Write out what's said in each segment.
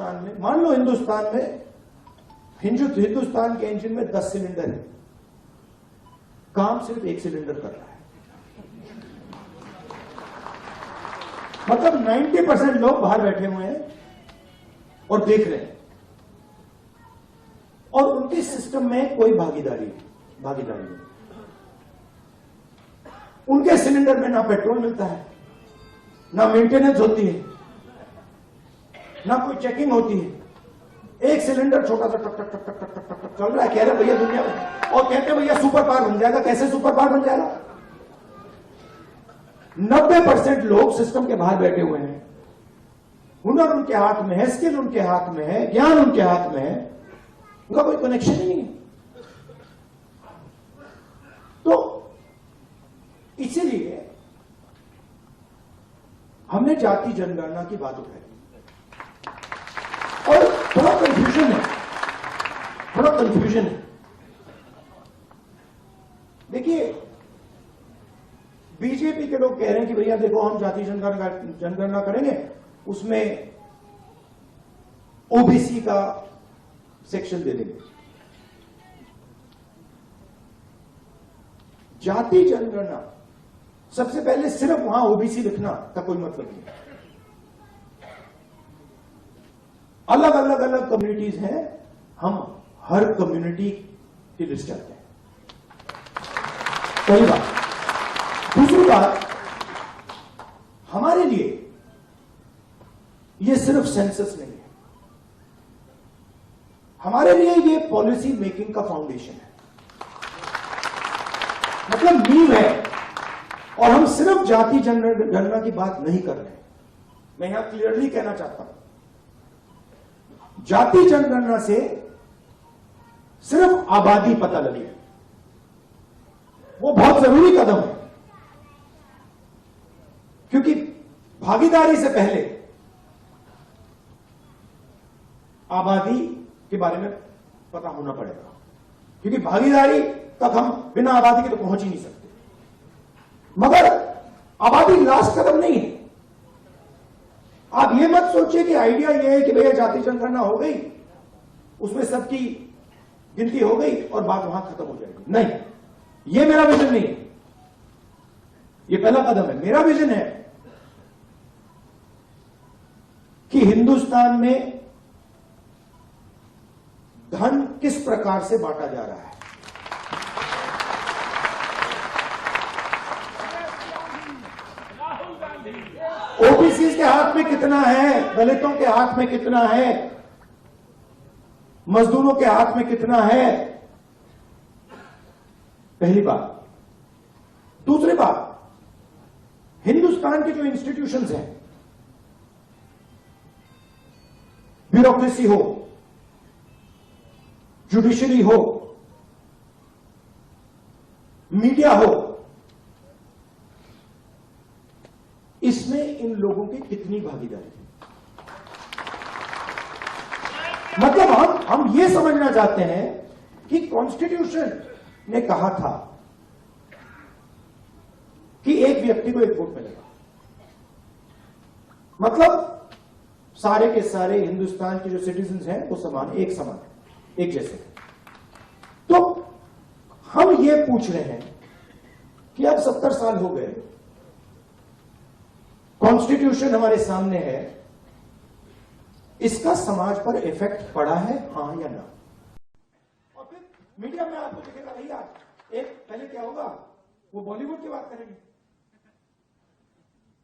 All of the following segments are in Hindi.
हिंदुस्तान में, मान लो हिंदुस्तान में हिंदुस्तान के इंजन में 10 सिलेंडर है, काम सिर्फ 1 सिलेंडर कर रहा है। मतलब 90% लोग बाहर बैठे हुए हैं और देख रहे हैं, और उनके सिस्टम में कोई भागीदारी नहीं। उनके सिलेंडर में ना पेट्रोल मिलता है, ना मेंटेनेंस होती है, ना कोई चेकिंग होती है। एक सिलेंडर छोटा सा टक टक टक टक टक टक टक चल रहा है, कह रहे भैया दुनिया में, और कहते हैं भैया सुपर पावर बन जाएगा। कैसे सुपर पावर बन जाएगा? 90% लोग सिस्टम के बाहर बैठे हुए हैं। हुनर उनके हाथ में है, स्किल उनके हाथ में है, ज्ञान उनके हाथ में है, उनका कोई कनेक्शन ही नहीं है। तो इसीलिए हमने जाति जनगणना की बात उठाई, और थोड़ा कंफ्यूजन है। देखिए, बीजेपी के लोग कह रहे हैं कि भैया देखो, हम जाति जनगणना करेंगे, उसमें ओबीसी का सेक्शन दे देंगे। जाति जनगणना सबसे पहले सिर्फ वहां ओबीसी लिखना का कोई मतलब नहीं। अलग कम्युनिटीज हैं, हम हर कम्युनिटी की लिस्ट चाहते हैं। पहली बात। दूसरी बात, हमारे लिए यह सिर्फ सेंसस नहीं है, हमारे लिए यह पॉलिसी मेकिंग का फाउंडेशन है, मतलब नींव है। और हम सिर्फ जाति जनगणना की बात नहीं कर रहे हैं। मैं यहां क्लियरली कहना चाहता हूं, जाति जनगणना से सिर्फ आबादी पता लगी, वो बहुत जरूरी कदम है, क्योंकि भागीदारी से पहले आबादी के बारे में पता होना पड़ेगा, क्योंकि भागीदारी तक हम बिना आबादी के तो पहुंच ही नहीं सकते। मगर आबादी लास्ट कदम नहीं है। आप ये मत सोचिए कि आइडिया ये है कि भैया जाति जनगणना हो गई, उसमें सबकी गिनती हो गई और बात वहां खत्म हो जाएगी। नहीं, ये मेरा विजन नहीं है, ये पहला कदम है। मेरा विजन है कि हिंदुस्तान में धन किस प्रकार से बांटा जा रहा है। ओबीसी के हाथ में कितना है, दलितों के हाथ में कितना है, मजदूरों के हाथ में कितना है, पहली बात। दूसरी बात, हिंदुस्तान के जो इंस्टीट्यूशंस हैं, ब्यूरोक्रेसी हो, जुडिशरी हो, मीडिया हो, इसमें इन लोगों की कितनी भागीदारी है? मतलब हम ये समझना चाहते हैं कि कॉन्स्टिट्यूशन ने कहा था कि एक व्यक्ति को एक वोट मिलेगा, मतलब सारे के सारे हिंदुस्तान के जो सिटीजन्स हैं वो समान, एक जैसे। तो हम ये पूछ रहे हैं कि अब 70 साल हो गए, कॉन्स्टिट्यूशन हमारे सामने है, इसका समाज पर इफेक्ट पड़ा है, हां या ना? और फिर मीडिया में आपको दिखेगा भैया, एक पहले क्या होगा, वो बॉलीवुड की बात करेंगे,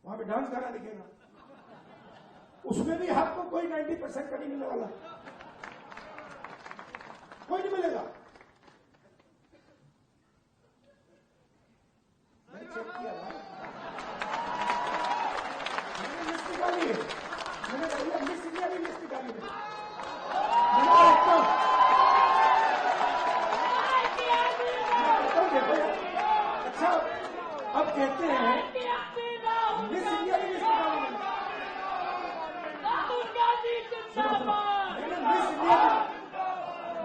वहां पे डांस गाना दिखेगा, उसमें भी आपको कोई 90% का नहीं मिलने वाला, कोई नहीं मिलेगा। मैंने चेक किया था, मैंने लिस्ट निकाली है, मैंने भैया मिस इंडिया की लिस्ट निकाली है, अच्छा अब कहते हैं मिस इंडिया की लिस्ट निकाली है,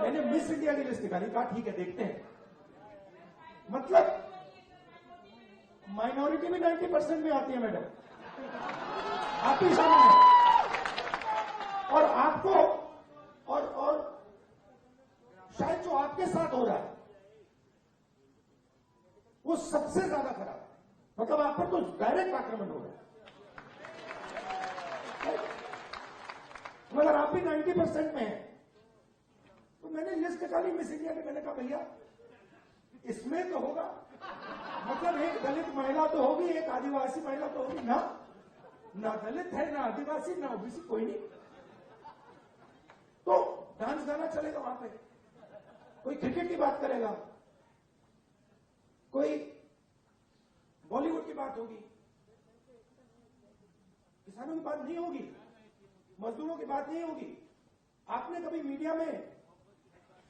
मैंने मिस इंडिया की लिस्ट निकाली, कहा ठीक है देखते हैं। मतलब माइनॉरिटी भी 90% में आती है मैडम, आप ही सामने। और आपको और शायद जो आपके साथ हो रहा है वो सबसे ज्यादा खराब है। मतलब आप पर तो डायरेक्ट आक्रमण हो रहा है। मगर आप भी 90% में हैं। तो मैंने लिस्ट निकाली मिस इंडिया की, मैंने कहा भैया इसमें तो होगा, मतलब एक दलित महिला तो होगी, एक आदिवासी महिला तो होगी ना, ना दलित है, ना आदिवासी, ना ओबीसी, कोई नहीं। तो डांस गाना चलेगा वहां पे, कोई क्रिकेट की बात करेगा, कोई बॉलीवुड की बात होगी, किसानों की बात नहीं होगी, मजदूरों की बात नहीं होगी। आपने कभी मीडिया में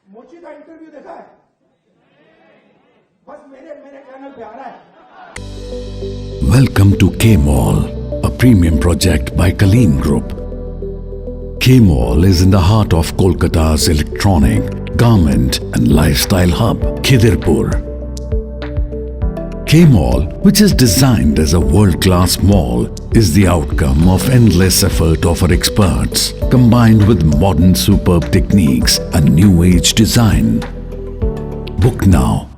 मोची का इंटरव्यू देखा है? बस मेरे चैनल पे आ रहा है। Welcome to K-Mall, a premium project by Kaleen Group. K-Mall is in the heart of Kolkata's electronic, garment and lifestyle hub, Khidirpur. K-Mall, which is designed as a world-class mall, is the outcome of endless effort of our experts, combined with modern superb techniques and new age design. Book now